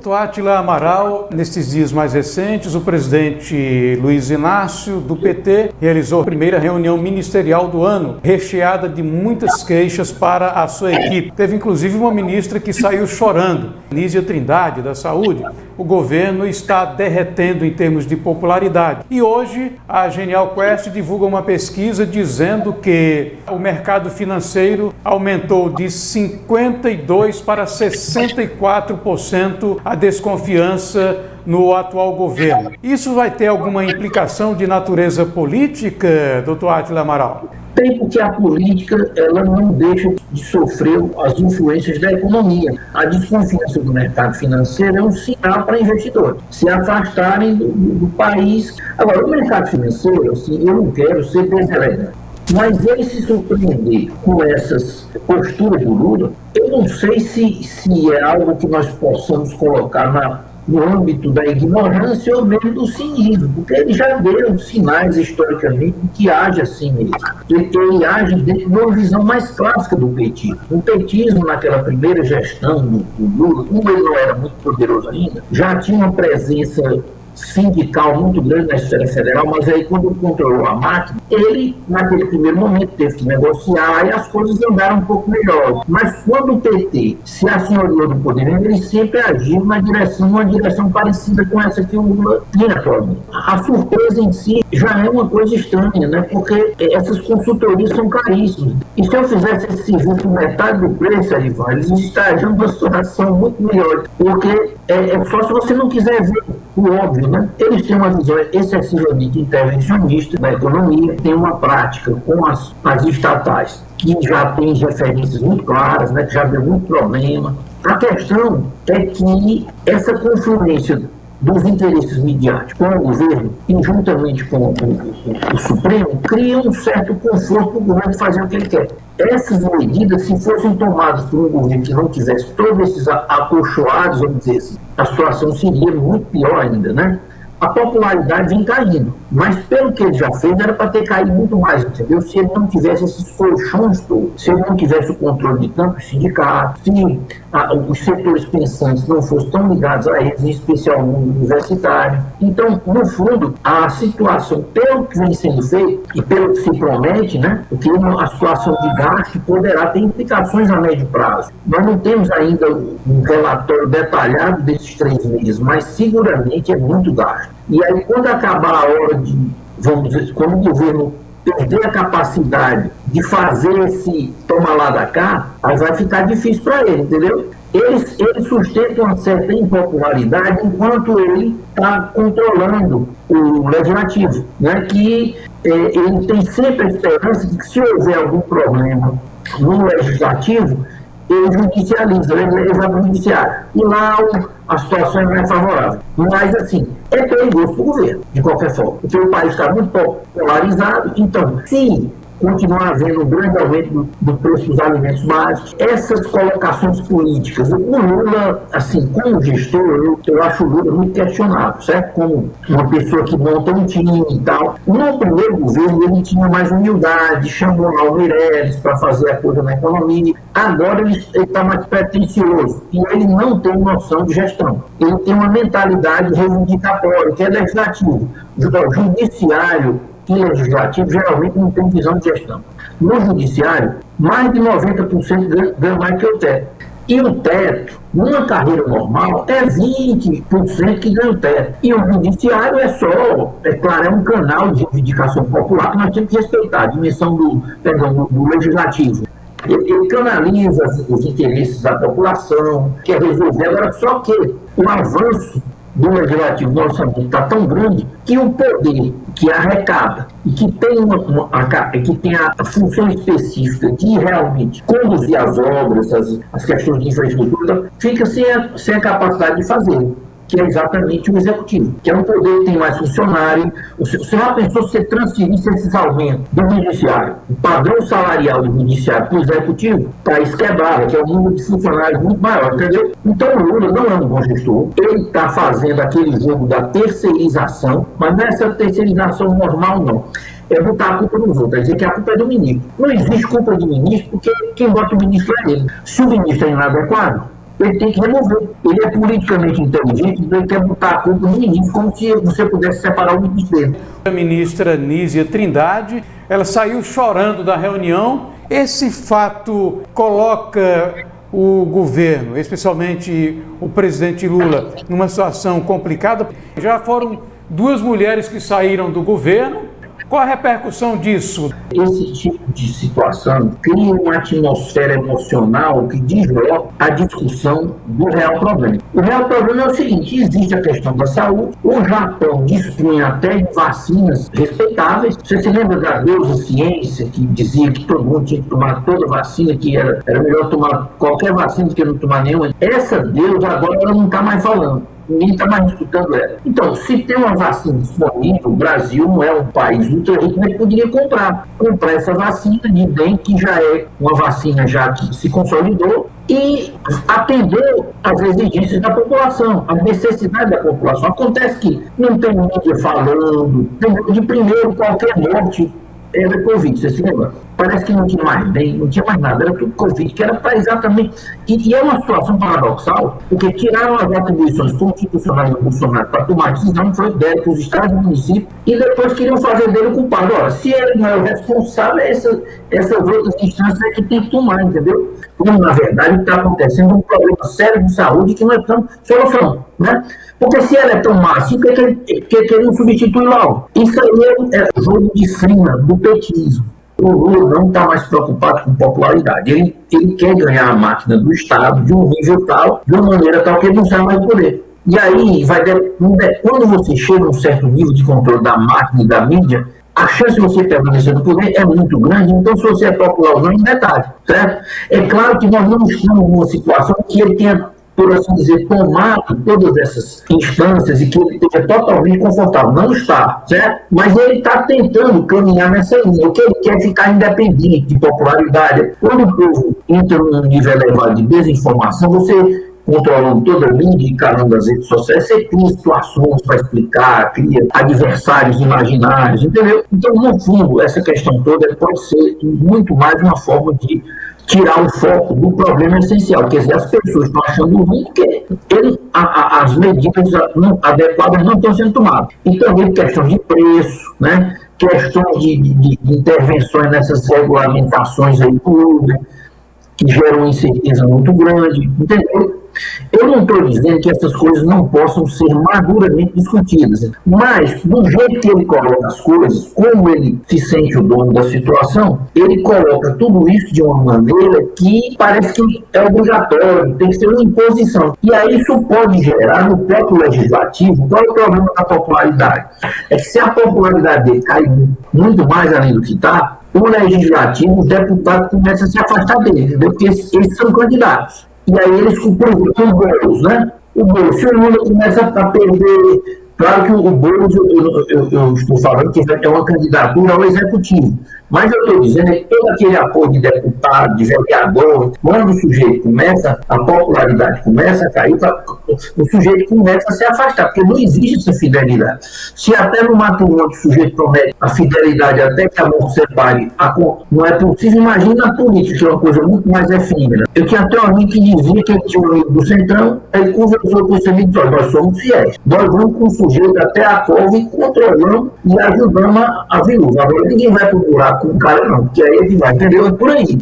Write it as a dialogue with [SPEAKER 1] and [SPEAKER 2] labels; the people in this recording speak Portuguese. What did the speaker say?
[SPEAKER 1] Doutor Átila Amaral, nestes dias mais recentes, o presidente Luiz Inácio, do PT, realizou a primeira reunião ministerial do ano, recheada de muitas queixas para a sua equipe. Teve inclusive uma ministra que saiu chorando, Nízia Trindade, da Saúde. O governo está derretendo em termos de popularidade. E hoje a Genial Quest divulga uma pesquisa dizendo que o mercado financeiro aumentou de 52% para 64% a desconfiança no atual governo. Isso vai ter alguma implicação de natureza política, doutor Átila Amaral?
[SPEAKER 2] Tem, porque a política ela não deixa de sofrer as influências da economia. A desconfiança do mercado financeiro é um sinal para investidores se afastarem do país. Agora, o mercado financeiro, assim, eu não quero ser deselegante, mas ele se surpreender com essas posturas do Lula, eu não sei se é algo que nós possamos colocar no âmbito da ignorância ou mesmo do cinismo, porque ele já deu sinais historicamente de que age assim mesmo. Ele age dentro de uma visão mais clássica do petismo. O petismo, naquela primeira gestão do Lula, como ele não era muito poderoso ainda, já tinha uma presença sindical muito grande na esfera federal, mas aí quando ele controlou a máquina, ele, naquele primeiro momento, teve que negociar e as coisas andaram um pouco melhor. Mas quando o PT se assenhoriou do poder, ele sempre agiu uma direção parecida com essa que o Lula tem atualmente. A surpresa em si já é uma coisa estranha, né? Porque essas consultorias são caríssimas. E se eu fizesse esse serviço por metade do preço, Ivan, eles estariam numa situação muito melhor. Porque é só se você não quiser ver o óbvio, né? Eles têm uma visão excessivamente intervencionista da economia, tem uma prática com as estatais que já tem referências muito claras, né? Que já deu muito problema. A questão é que essa confluência dos interesses midiáticos com o governo e juntamente com o Supremo cria um certo conforto para o governo fazer o que ele quer. Essas medidas, se fossem tomadas por um governo que não tivesse todos esses acolchoados, vamos dizer assim, a situação seria muito pior ainda, né? A popularidade vem caindo, mas pelo que ele já fez, era para ter caído muito mais, entendeu? Se ele não tivesse esses colchões todos, se ele não tivesse o controle de tantos sindicatos, se os setores pensantes não fossem tão ligados a eles, em especial no mundo universitário. Então, no fundo, a situação, pelo que vem sendo feito e pelo que se promete, né? Porque a situação de gasto poderá ter implicações a médio prazo. Nós não temos ainda um relatório detalhado desses 3 meses, mas seguramente é muito gasto. E aí, quando acabar a hora de, vamos dizer, quando o governo perder a capacidade de fazer esse toma lá da cá, aí vai ficar difícil para ele, entendeu? Ele sustenta uma certa impopularidade enquanto ele está controlando o legislativo, né? Que ele tem sempre a esperança de que, se houver algum problema no legislativo, ele judicializa, ele vai para o judiciário. E lá a situação é mais favorável. Mas, assim, é perigoso para o governo, de qualquer forma, porque o país está muito polarizado. Então, se continuar havendo um grande aumento do preço dos alimentos básicos, essas colocações políticas, o Lula, assim, como gestor, eu acho o Lula muito questionável, certo? Como uma pessoa que monta um time e tal. No primeiro governo, ele tinha mais humildade, chamou lá o Meirelles para fazer a coisa na economia. Agora ele está mais pretencioso e ele não tem noção de gestão. Ele tem uma mentalidade reivindicatória, que é legislativo. O judiciário e legislativo geralmente não tem visão de gestão. No judiciário, mais de 90% ganha mais que o teto. E o teto, numa carreira normal, é 20% que ganha o teto. E o judiciário é um canal de reivindicação popular que nós temos que respeitar, a dimensão do legislativo. Ele canaliza os interesses da população, quer resolver. Agora, só que o avanço do legislativo no orçamento está tão grande que o poder que arrecada e que tem a função específica de realmente conduzir as obras, as questões de infraestrutura, fica sem a capacidade de fazer, que é exatamente o executivo, que é um poder que tem mais funcionário. Você já pensou se você transferisse esses aumentos do judiciário, o padrão salarial do judiciário para o executivo, para isso quebrava, que é um número de funcionários muito maior, entendeu? Então o Lula não é um bom gestor, ele está fazendo aquele jogo da terceirização, mas não é essa terceirização normal, não. É botar a culpa nos outros, é dizer que a culpa é do ministro. Não existe culpa do ministro, porque quem bota o ministro é ele. Se o ministro é inadequado, ele tem que remover. Ele é politicamente inteligente, então ele quer botar a culpa no ministro, como se você pudesse separar o ministro dele.
[SPEAKER 1] A ministra Nízia Trindade, ela saiu chorando da reunião. Esse fato coloca o governo, especialmente o presidente Lula, numa situação complicada. Já foram 2 mulheres que saíram do governo. Qual a repercussão disso?
[SPEAKER 2] Esse tipo de situação cria uma atmosfera emocional que desloca a discussão do real problema. O real problema é o seguinte: existe a questão da saúde. O Japão dispunha até de vacinas respeitáveis. Você se lembra da deusa ciência, que dizia que todo mundo tinha que tomar toda vacina, que era melhor tomar qualquer vacina do que não tomar nenhuma? Essa deusa agora ela não está mais falando. Ninguém está mais disputando ela. Então, se tem uma vacina disponível, o Brasil não é um país ultra rico, mas poderia comprar essa vacina de dengue, que já é uma vacina já que se consolidou, e atender às exigências da população, às necessidades da população. Acontece que não tem mídia falando, de primeiro qualquer morte era Covid, você se lembra? Parece que não tinha mais bem, não tinha mais nada, era tudo Covid, que era para exatamente... E é uma situação paradoxal, porque tiraram as atribuições constitucionais do Bolsonaro para tomar decisão, foi dele para os estados e municípios, e depois queriam fazer dele o culpado. Ora, se ele não é o responsável, essas outras instâncias é que tem que tomar, entendeu? Como, na verdade, está acontecendo um problema sério de saúde que nós estamos solucionando, né? Porque se ela é tão má assim, por que ele não substitui logo? Isso aí é jogo de cima do petismo. O Lula não está mais preocupado com popularidade. Ele quer ganhar a máquina do Estado de um nível tal, de uma maneira tal que ele não sai mais do poder. E aí, quando você chega a um certo nível de controle da máquina e da mídia, a chance de você permanecer no poder é muito grande. Então, se você é popular ou não, é metade, certo? É claro que nós não estamos numa situação que ele tenha, por assim dizer, tomado todas essas instâncias e que ele esteja totalmente confortável. Não está, certo? Mas ele está tentando caminhar nessa linha. O que ele quer é ficar independente de popularidade. Quando o povo entra num nível elevado de desinformação, você, controlando toda a mídia e canal das redes sociais, você cria situações para explicar, cria adversários imaginários, entendeu? Então, no fundo, essa questão toda pode ser muito mais uma forma de tirar o foco do problema essencial. Quer dizer, as pessoas estão achando ruim porque as medidas adequadas não estão sendo tomadas. E também questão de preço, né? Questões de intervenções nessas regulamentações aí públicas, que geram uma incerteza muito grande, entendeu? Eu não estou dizendo que essas coisas não possam ser maduramente discutidas, mas do jeito que ele coloca as coisas, como ele se sente o dono da situação, ele coloca tudo isso de uma maneira que parece que é obrigatório, tem que ser uma imposição. E aí isso pode gerar no próprio legislativo. Qual é o problema da popularidade? É que se a popularidade dele cai muito mais além do que está, o legislativo, os deputados começam a se afastar dele, entendeu? Porque eles são candidatos. E aí eles, por exemplo, o Boulos, né? O Boulos, se o Lula começa a perder... Claro que o Boulos, eu estou falando que é uma candidatura ao executivo, mas eu estou dizendo que todo aquele apoio de deputado, de vereador, quando o sujeito começa, a popularidade começa a cair, o sujeito começa a se afastar, porque não existe essa fidelidade. Se até no Mato Grosso o sujeito promete a fidelidade até que a morte separe, não é possível. Imagina a política, que é uma coisa muito mais efêmera. Eu tinha até um amigo que dizia que ele tinha um amigo do Centrão, ele conversou com esse amigo e disse: nós somos fiéis, nós vamos com o sujeito até a cova e controlamos e ajudamos a viúva. Agora ninguém vai procurar com o cara não, porque aí ele vai, entendeu? É por aí.